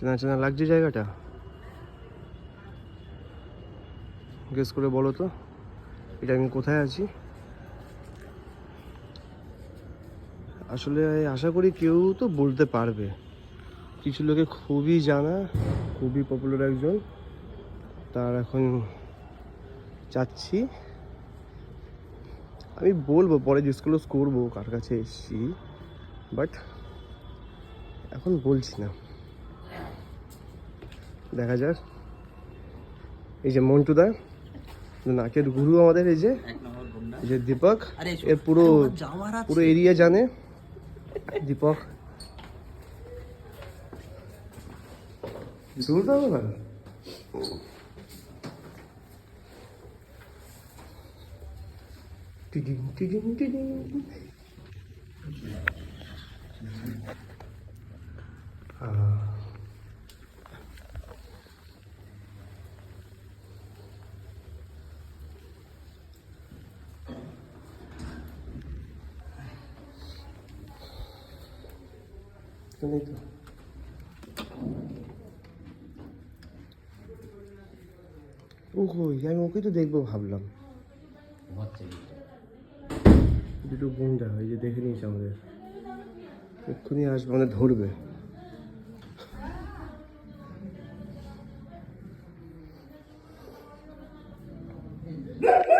চেনা চেনা লাগছে জায়গাটা, গেস করে বলো তো এটা আমি কোথায় আছি। আসলে আশা করি কেউ তো বলতে পারবে, কিছু লোকে খুবই জানা, খুবই পপুলার একজন, তার এখন চাচ্ছি আমি বলবো, পরে ডিসক্লোজ করবো কার কাছে এসেছি, বাট এখন বলছি না, দেখা যাক। এই যে মন্টুদা, নাকের গুরু আমাদের, এই যে দীপক, এর পুরো পুরো এরিয়া জানে দীপক। শুনতে হবে না, টিডিং টিডিং টিডিং। নেই তো, আমি ওকে তো দেখবো ভাবলাম, দুটো গুন্ডা, এই যে দেখে নিয়েছে আমাদের, এক্ষুনি আসবে, আমাদের ধরবে।